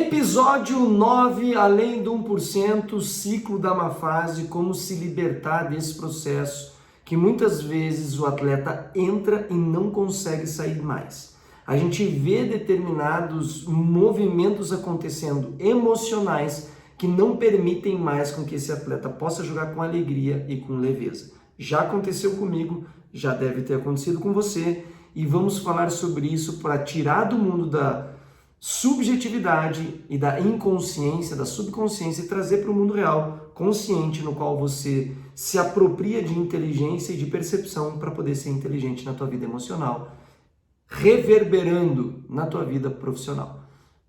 Episódio 9, além do 1%, ciclo da má fase, como se libertar desse processo que muitas vezes o atleta entra e não consegue sair mais. A gente vê determinados movimentos acontecendo emocionais que não permitem mais com que esse atleta possa jogar com alegria e com leveza. Já aconteceu comigo, já deve ter acontecido com você e vamos falar sobre isso para tirar do mundo da subjetividade e da inconsciência, da subconsciência e trazer para o mundo real, consciente, no qual você se apropria de inteligência e de percepção para poder ser inteligente na tua vida emocional, reverberando na tua vida profissional.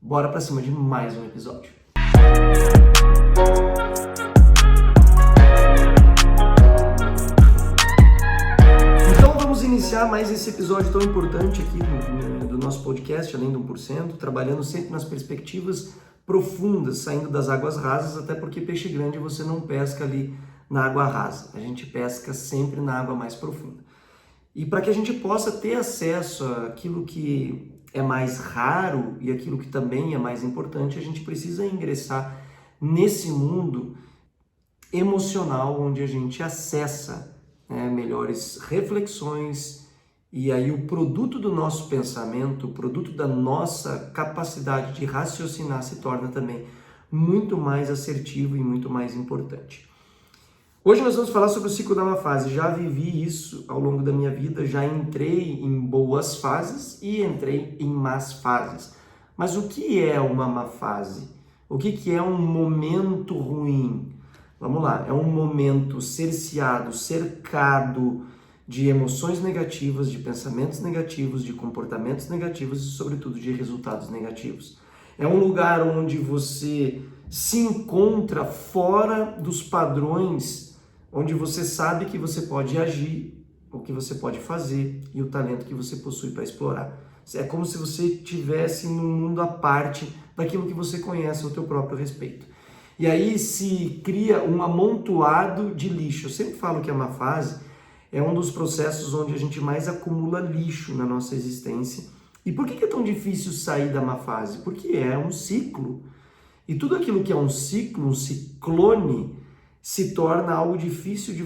Bora para cima de mais um episódio. Vamos iniciar mais esse episódio tão importante aqui do nosso podcast, além do 1%, trabalhando sempre nas perspectivas profundas, saindo das águas rasas, até porque peixe grande você não pesca ali na água rasa, a gente pesca sempre na água mais profunda. E para que a gente possa ter acesso àquilo que é mais raro e aquilo que também é mais importante, a gente precisa ingressar nesse mundo emocional onde a gente acessa melhores reflexões e aí o produto do nosso pensamento, o produto da nossa capacidade de raciocinar se torna também muito mais assertivo e muito mais importante. Hoje nós vamos falar sobre o ciclo da má fase. Já vivi isso ao longo da minha vida, já entrei em boas fases e entrei em más fases. Mas o que é uma má fase? O que é um momento ruim? Vamos lá, é um momento cerceado, cercado de emoções negativas, de pensamentos negativos, de comportamentos negativos e, sobretudo, de resultados negativos. É um lugar onde você se encontra fora dos padrões, onde você sabe que você pode agir, o que você pode fazer e o talento que você possui para explorar. É como se você estivesse num mundo à parte daquilo que você conhece ao teu próprio respeito. E aí se cria um amontoado de lixo. Eu sempre falo que a má fase é um dos processos onde a gente mais acumula lixo na nossa existência. E por que é tão difícil sair da má fase? Porque é um ciclo. E tudo aquilo que é um ciclo, um ciclone, se torna algo difícil de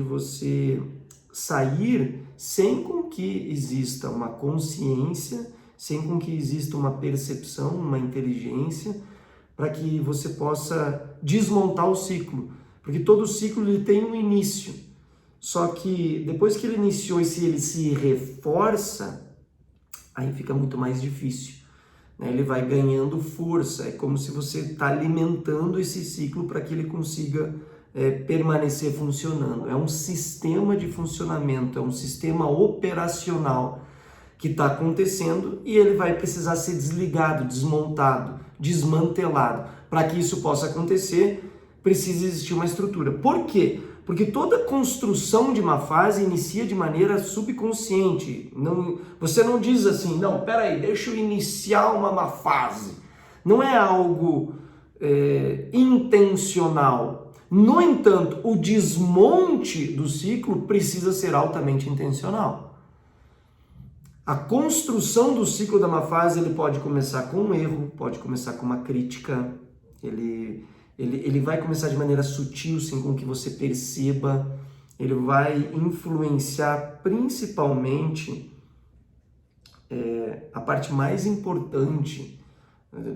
você sair sem com que exista uma consciência, sem com que exista uma percepção, uma inteligência, para que você possa desmontar o ciclo, porque todo ciclo ele tem um início, só que depois que ele iniciou e se ele se reforça, aí fica muito mais difícil, né? Ele vai ganhando força, é como se você está alimentando esse ciclo para que ele consiga permanecer funcionando. É um sistema de funcionamento, é um sistema operacional que está acontecendo e ele vai precisar ser desligado, desmontado, desmantelado. Para que isso possa acontecer, precisa existir uma estrutura. Por quê? Porque toda construção de uma fase inicia de maneira subconsciente. Você não diz assim, não, peraí, deixa eu iniciar uma má fase. Não é algo intencional. No entanto, o desmonte do ciclo precisa ser altamente intencional. A construção do ciclo da má fase, ele pode começar com um erro, pode começar com uma crítica, ele vai começar de maneira sutil, sem com que você perceba, ele vai influenciar principalmente a parte mais importante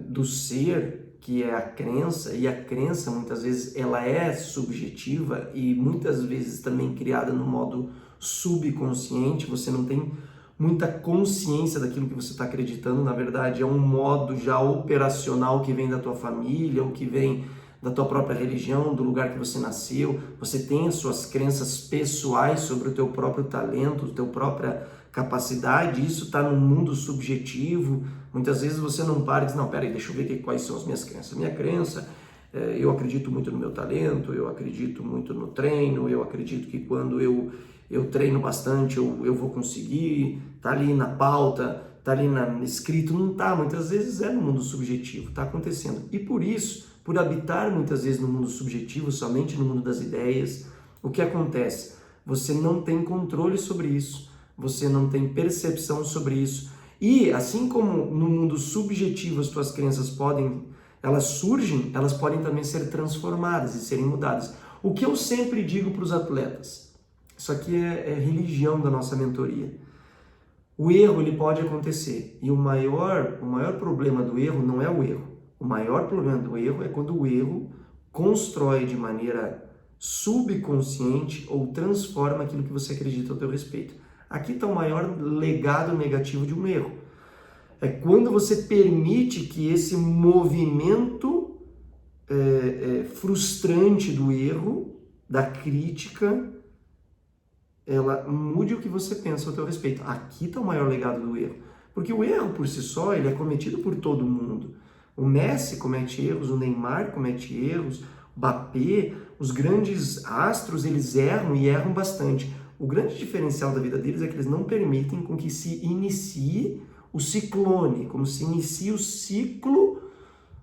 do ser, que é a crença, e a crença muitas vezes ela é subjetiva e muitas vezes também criada no modo subconsciente, você não tem muita consciência daquilo que você está acreditando, na verdade é um modo já operacional que vem da tua família, ou que vem da tua própria religião, do lugar que você nasceu, você tem as suas crenças pessoais sobre o teu próprio talento, a tua própria capacidade, isso está no mundo subjetivo, muitas vezes você não para e diz, não, peraí, deixa eu ver quais são as minhas crenças. Minha crença, eu acredito muito no meu talento, eu acredito muito no treino, eu acredito que quando eu treino bastante, eu vou conseguir, tá ali na pauta, tá ali escrito, não tá, muitas vezes é no mundo subjetivo, tá acontecendo. E por isso, por habitar muitas vezes no mundo subjetivo, somente no mundo das ideias, o que acontece? Você não tem controle sobre isso, você não tem percepção sobre isso, E assim como no mundo subjetivo as tuas crenças elas surgem, elas podem também ser transformadas e serem mudadas. O que eu sempre digo para os atletas, isso aqui é religião da nossa mentoria. O erro ele pode acontecer e o maior problema do erro não é o erro. O maior problema do erro é quando o erro constrói de maneira subconsciente ou transforma aquilo que você acredita ao teu respeito. Aqui está o maior legado negativo de um erro. É quando você permite que esse movimento frustrante do erro, da crítica, ela mude o que você pensa ao teu respeito. Aqui está o maior legado do erro. Porque o erro por si só, ele é cometido por todo mundo. O Messi comete erros, o Neymar comete erros, o Mbappé, os grandes astros, eles erram e erram bastante. O grande diferencial da vida deles é que eles não permitem com que se inicie o ciclone, como se inicie o ciclo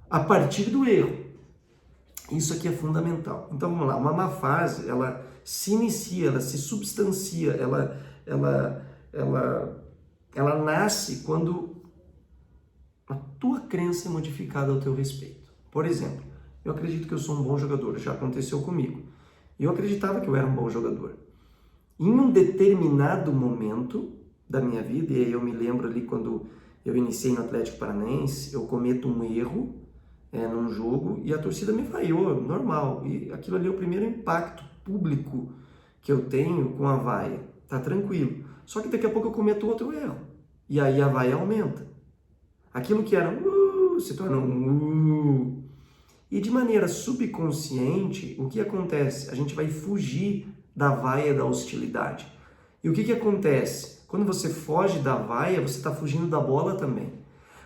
a partir do erro. Isso aqui é fundamental. Então vamos lá, uma má fase, ela se inicia, ela se substancia, ela nasce quando a tua crença é modificada ao teu respeito. Por exemplo, eu acredito que eu sou um bom jogador, já aconteceu comigo. Eu acreditava que eu era um bom jogador. Em um determinado momento da minha vida, e aí eu me lembro ali quando eu iniciei no Atlético Paranaense, eu cometo um erro num jogo e a torcida me vaiou, normal. E aquilo ali é o primeiro impacto público que eu tenho com a vaia. Tá tranquilo. Só que daqui a pouco eu cometo outro erro. E aí a vaia aumenta. Aquilo que era se torna um E de maneira subconsciente, o que acontece? A gente vai fugir da vaia da hostilidade. E o que acontece? Quando você foge da vaia, você está fugindo da bola também.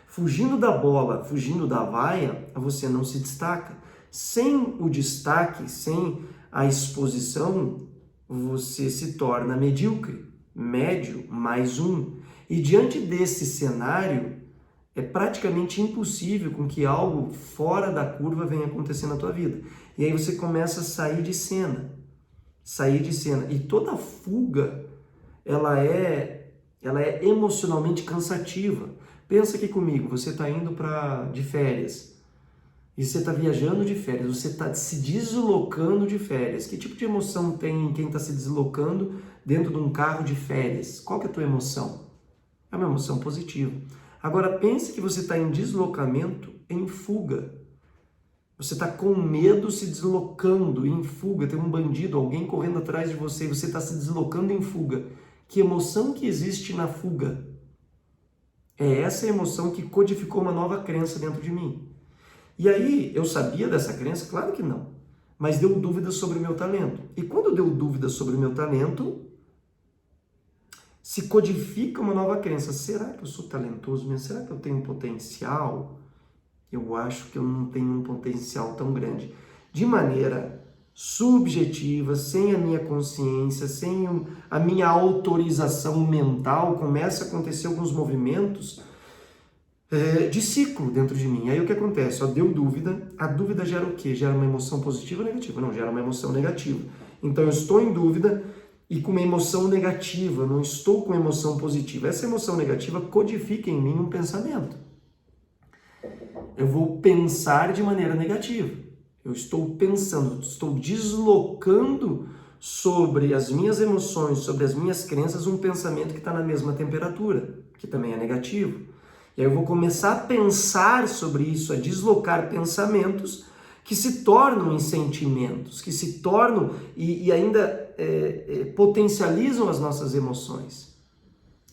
Fugindo da bola, fugindo da vaia, você não se destaca. Sem o destaque, sem a exposição, você se torna medíocre, médio, mais um. E diante desse cenário, é praticamente impossível com que algo fora da curva venha acontecer na tua vida. E aí você começa a sair de cena. E toda fuga, ela é emocionalmente cansativa. Pensa aqui comigo, você está indo de férias, e você está viajando de férias, você está se deslocando de férias. Que tipo de emoção tem quem está se deslocando dentro de um carro de férias? Qual que é a tua emoção? É uma emoção positiva. Agora pense que você está em deslocamento em fuga. Você está com medo se deslocando em fuga, tem um bandido, alguém correndo atrás de você, e você está se deslocando em fuga. Que emoção que existe na fuga? É essa emoção que codificou uma nova crença dentro de mim. E aí, eu sabia dessa crença? Claro que não. Mas deu dúvidas sobre o meu talento. E quando deu dúvidas sobre o meu talento, se codifica uma nova crença. Será que eu sou talentoso mesmo? Será que eu tenho potencial? Eu acho que eu não tenho um potencial tão grande. De maneira subjetiva, sem a minha consciência, sem a minha autorização mental, começa a acontecer alguns movimentos de ciclo dentro de mim. Aí o que acontece? Deu dúvida, a dúvida gera o quê? Gera uma emoção positiva ou negativa? Não, gera uma emoção negativa. Então eu estou em dúvida e com uma emoção negativa, não estou com emoção positiva. Essa emoção negativa codifica em mim um pensamento. Eu vou pensar de maneira negativa. Eu estou pensando, estou deslocando sobre as minhas emoções, sobre as minhas crenças, um pensamento que está na mesma temperatura, que também é negativo. E aí eu vou começar a pensar sobre isso, a deslocar pensamentos que se tornam em sentimentos, que se tornam e ainda potencializam as nossas emoções.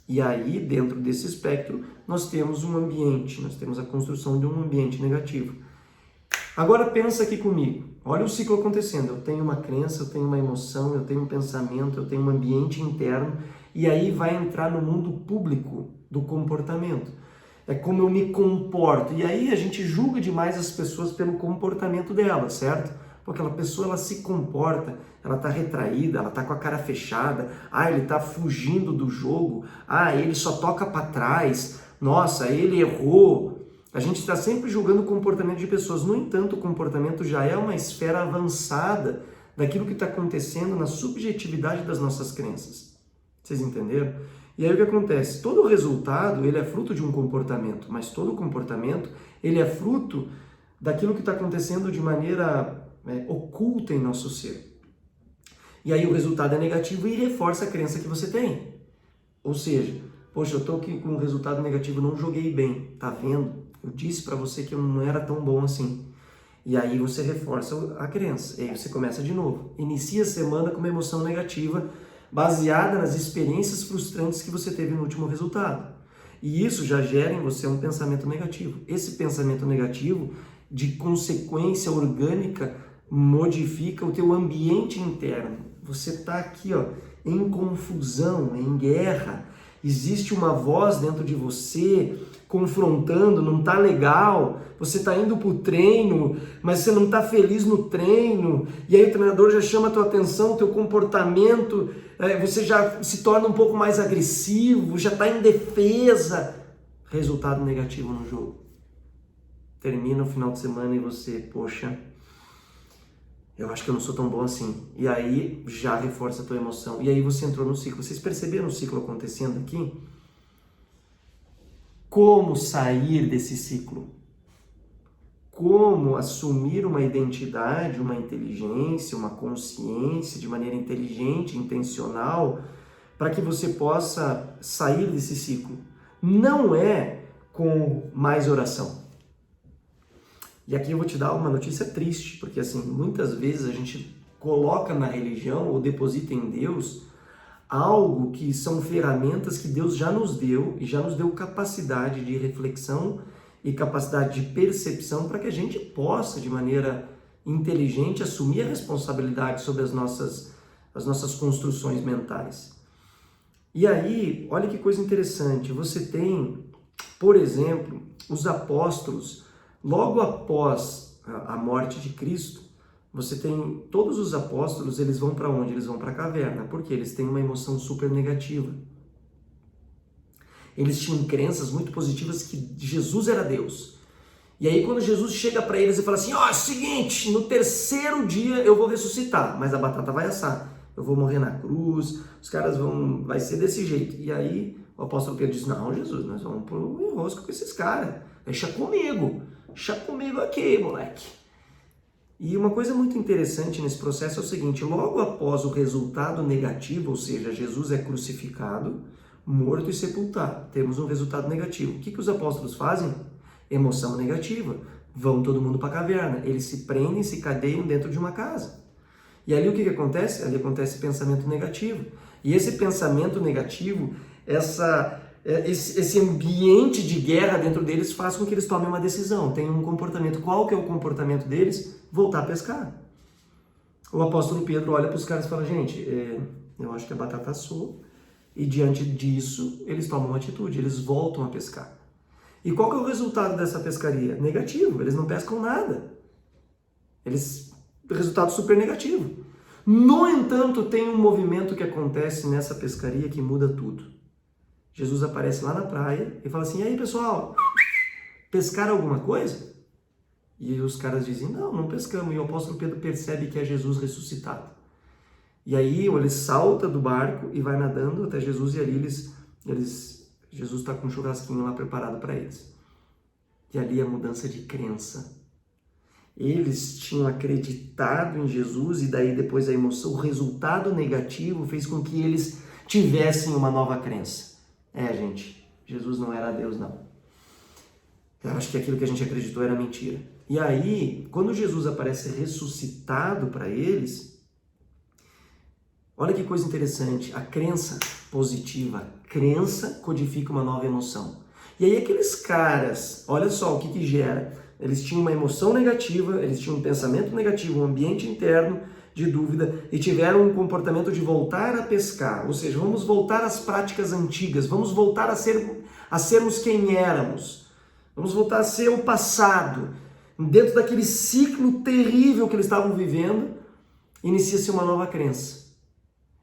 E aí, dentro desse espectro, nós temos um ambiente, nós temos a construção de um ambiente negativo. Agora pensa aqui comigo, olha o ciclo acontecendo, eu tenho uma crença, eu tenho uma emoção, eu tenho um pensamento, eu tenho um ambiente interno, e aí vai entrar no mundo público do comportamento. É como eu me comporto, e aí a gente julga demais as pessoas pelo comportamento delas, certo? Porque aquela pessoa, ela se comporta, ela tá retraída, ela tá com a cara fechada, ele tá fugindo do jogo, ele só toca para trás, nossa, ele errou. A gente está sempre julgando o comportamento de pessoas. No entanto, o comportamento já é uma esfera avançada daquilo que está acontecendo na subjetividade das nossas crenças. Vocês entenderam? E aí o que acontece? Todo resultado, ele é fruto de um comportamento, mas todo comportamento, ele é fruto daquilo que está acontecendo de maneira oculta em nosso ser. E aí o resultado é negativo e reforça a crença que você tem. Ou seja, poxa, eu estou aqui com um resultado negativo, não joguei bem, tá vendo? Eu disse para você que eu não era tão bom assim. E aí você reforça a crença, e aí você começa de novo. Inicia a semana com uma emoção negativa, baseada nas experiências frustrantes que você teve no último resultado. E isso já gera em você um pensamento negativo. Esse pensamento negativo, de consequência orgânica, modifica o teu ambiente interno. Você está aqui, em confusão, em guerra. Existe uma voz dentro de você confrontando, não tá legal, você tá indo pro treino, mas você não tá feliz no treino, e aí o treinador já chama a tua atenção, o teu comportamento, você já se torna um pouco mais agressivo, já tá em defesa. Resultado negativo no jogo. Termina o final de semana e você, poxa, eu acho que eu não sou tão bom assim. E aí já reforça a tua emoção. E aí você entrou no ciclo. Vocês perceberam o ciclo acontecendo aqui? Como sair desse ciclo? Como assumir uma identidade, uma inteligência, uma consciência de maneira inteligente, intencional, para que você possa sair desse ciclo? Não é com mais oração. E aqui eu vou te dar uma notícia triste, porque assim, muitas vezes a gente coloca na religião ou deposita em Deus algo que são ferramentas que Deus já nos deu e já nos deu capacidade de reflexão e capacidade de percepção para que a gente possa, de maneira inteligente, assumir a responsabilidade sobre as nossas construções mentais. E aí, olha que coisa interessante, você tem, por exemplo, os apóstolos. Logo após a morte de Cristo, você tem todos os apóstolos, eles vão para onde? Eles vão para a caverna, porque eles têm uma emoção super negativa. Eles tinham crenças muito positivas que Jesus era Deus. E aí quando Jesus chega para eles e fala assim, é o seguinte, no terceiro dia eu vou ressuscitar, mas a batata vai assar. Eu vou morrer na cruz, os caras vai ser desse jeito. E aí o apóstolo Pedro diz, não, Jesus, nós vamos pro enrosco com esses caras, deixa comigo aqui, moleque. E uma coisa muito interessante nesse processo é o seguinte, logo após o resultado negativo, ou seja, Jesus é crucificado, morto e sepultado, temos um resultado negativo. O que os apóstolos fazem? Emoção negativa. Vão todo mundo para a caverna, eles se prendem, se cadeiam dentro de uma casa. E ali o que acontece? Ali acontece pensamento negativo. E esse pensamento negativo, esse ambiente de guerra dentro deles faz com que eles tomem uma decisão, tenham um comportamento. Qual que é o comportamento deles? Voltar a pescar. O apóstolo Pedro olha para os caras e fala, gente, eu acho que a batata assou, e diante disso eles tomam uma atitude, eles voltam a pescar. E qual que é o resultado dessa pescaria? Negativo, eles não pescam nada. Resultado super negativo. No entanto, tem um movimento que acontece nessa pescaria que muda tudo. Jesus aparece lá na praia e fala assim, e aí pessoal, pescaram alguma coisa? E os caras dizem, não pescamos. E o apóstolo Pedro percebe que é Jesus ressuscitado. E aí ele salta do barco e vai nadando até Jesus e ali Jesus está com um churrasquinho lá preparado para eles. E ali a mudança de crença. Eles tinham acreditado em Jesus e daí depois a emoção, o resultado negativo fez com que eles tivessem uma nova crença. Gente, Jesus não era Deus, não. Eu acho que aquilo que a gente acreditou era mentira. E aí, quando Jesus aparece ressuscitado para eles, olha que coisa interessante, a crença positiva, a crença codifica uma nova emoção. E aí aqueles caras, olha só o que gera, eles tinham uma emoção negativa, eles tinham um pensamento negativo, um ambiente interno de dúvida e tiveram um comportamento de voltar a pescar, ou seja, vamos voltar às práticas antigas, vamos voltar a sermos quem éramos, vamos voltar a ser o passado. Dentro daquele ciclo terrível que eles estavam vivendo, inicia-se uma nova crença.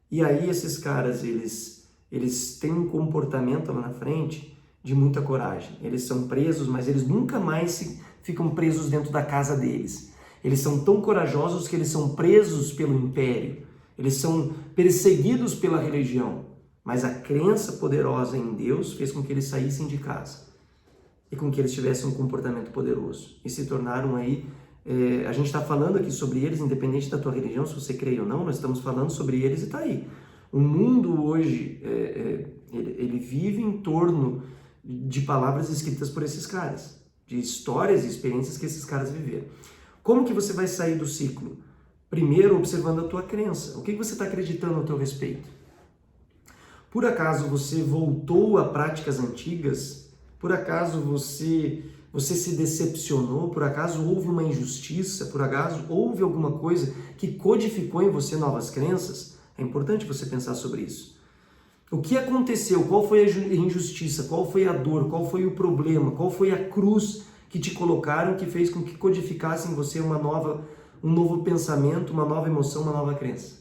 E aí esses caras, eles têm um comportamento lá na frente de muita coragem. Eles são presos, mas eles nunca mais ficam presos dentro da casa deles. Eles são tão corajosos que eles são presos pelo império. Eles são perseguidos pela religião. mas a crença poderosa em Deus fez com que eles saíssem de casa e com que eles tivessem um comportamento poderoso e se tornaram aí, a gente está falando aqui sobre eles, independente da tua religião, se você crê ou não, nós estamos falando sobre eles e está aí. O mundo hoje, ele vive em torno de palavras escritas por esses caras, de histórias e experiências que esses caras viveram. Como que você vai sair do ciclo? Primeiro, observando a tua crença. O que você está acreditando a teu respeito? Por acaso você voltou a práticas antigas? Por acaso você se decepcionou? Por acaso houve uma injustiça? Por acaso houve alguma coisa que codificou em você novas crenças? É importante você pensar sobre isso. O que aconteceu? Qual foi a injustiça? Qual foi a dor? Qual foi o problema? Qual foi a cruz que te colocaram que fez com que codificasse em você um novo pensamento, uma nova emoção, uma nova crença?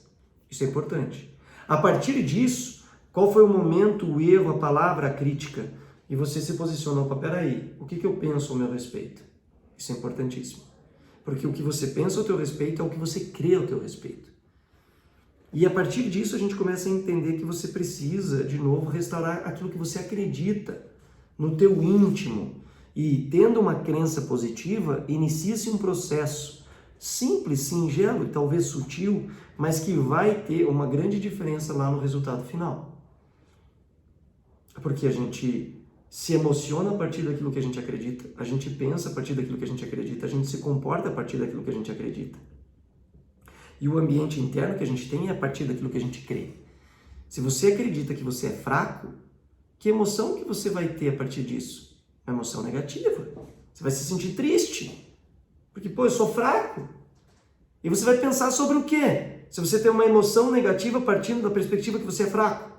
Isso é importante. A partir disso, qual foi o momento, o erro, a palavra, a crítica? E você se posicionou para, peraí, o que eu penso ao meu respeito? Isso é importantíssimo. Porque o que você pensa ao teu respeito é o que você crê ao teu respeito. E a partir disso a gente começa a entender que você precisa, de novo, restaurar aquilo que você acredita no teu íntimo. E tendo uma crença positiva, inicia-se um processo simples, singelo e talvez sutil, mas que vai ter uma grande diferença lá no resultado final. Porque a gente se emociona a partir daquilo que a gente acredita, a gente pensa a partir daquilo que a gente acredita, a gente se comporta a partir daquilo que a gente acredita. E o ambiente interno que a gente tem é a partir daquilo que a gente crê. Se você acredita que você é fraco, que emoção que você vai ter a partir disso? Uma emoção negativa. Você vai se sentir triste. Porque, eu sou fraco. E você vai pensar sobre o quê? Se você tem uma emoção negativa partindo da perspectiva que você é fraco.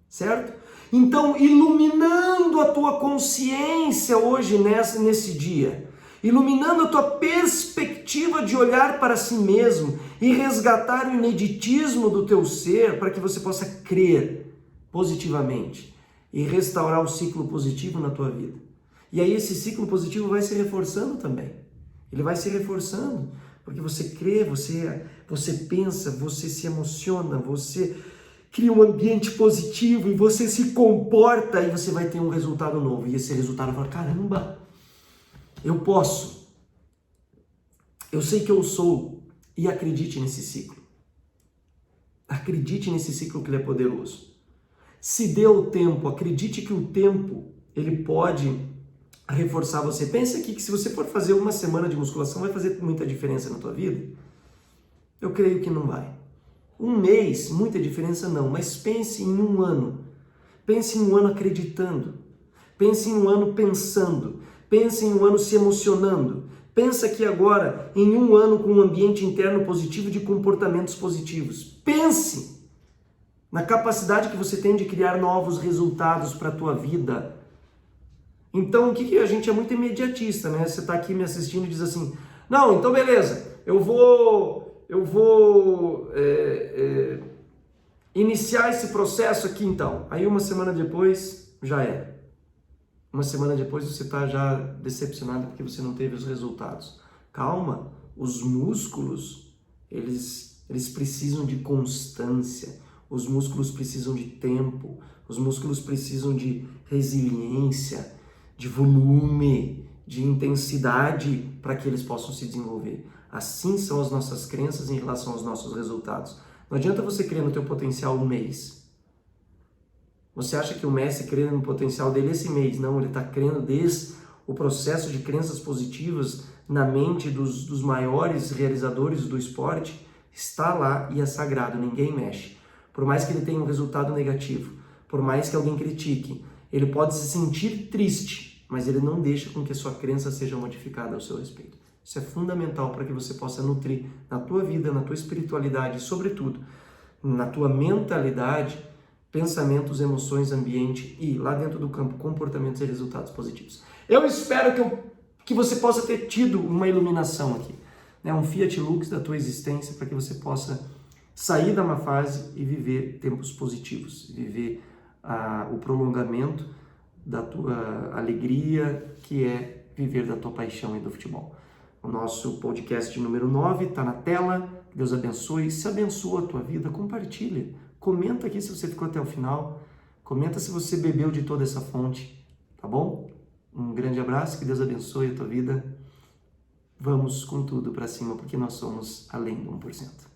Certo? Então, iluminando a tua consciência hoje, nesse dia, iluminando a tua perspectiva de olhar para si mesmo e resgatar o ineditismo do teu ser para que você possa crer positivamente e restaurar o ciclo positivo na tua vida. E aí esse ciclo positivo vai se reforçando também. Ele vai se reforçando porque você crê, você pensa, você se emociona, você cria um ambiente positivo e você se comporta e você vai ter um resultado novo. E esse resultado fala, caramba, eu posso. Eu sei que eu sou. E acredite nesse ciclo. Acredite nesse ciclo que ele é poderoso. Se dê o tempo, acredite que o tempo, ele pode reforçar você. Pense aqui que se você for fazer uma semana de musculação, vai fazer muita diferença na tua vida? Eu creio que não vai. Um mês, muita diferença não, mas pense em um ano. Pense em um ano acreditando. Pense em um ano pensando. Pense em um ano se emocionando. Pensa aqui agora em um ano com um ambiente interno positivo de comportamentos positivos. Pense na capacidade que você tem de criar novos resultados para a tua vida. Então, o que a gente é muito imediatista, né? Você está aqui me assistindo e diz assim, não, então beleza, eu vou iniciar esse processo aqui então. Aí uma semana depois, já era. Uma semana depois você está já decepcionado porque você não teve os resultados. Calma, os músculos, eles precisam de constância, os músculos precisam de tempo, os músculos precisam de resiliência, de volume, de intensidade para que eles possam se desenvolver. Assim são as nossas crenças em relação aos nossos resultados. Não adianta você crer no teu potencial um mês. Você acha que o Messi crê no potencial dele esse mês? Não, ele está crendo desde o processo de crenças positivas na mente dos maiores realizadores do esporte. Está lá e é sagrado, ninguém mexe. Por mais que ele tenha um resultado negativo, por mais que alguém critique, ele pode se sentir triste, mas ele não deixa com que a sua crença seja modificada ao seu respeito. Isso é fundamental para que você possa nutrir na tua vida, na tua espiritualidade, sobretudo na tua mentalidade, pensamentos, emoções, ambiente e, lá dentro do campo, comportamentos e resultados positivos. Eu espero que você possa ter tido uma iluminação aqui, né? Um Fiat Lux da tua existência para que você possa sair da má fase e viver tempos positivos, viver o prolongamento da tua alegria, que é viver da tua paixão e do futebol. O nosso podcast número 9 está na tela. Deus abençoe. Se abençoa a tua vida, compartilha Comenta aqui se você ficou até o final. Comenta se você bebeu de toda essa fonte, tá bom? Um grande abraço, que Deus abençoe a tua vida. Vamos com tudo para cima, porque nós somos além do 1%.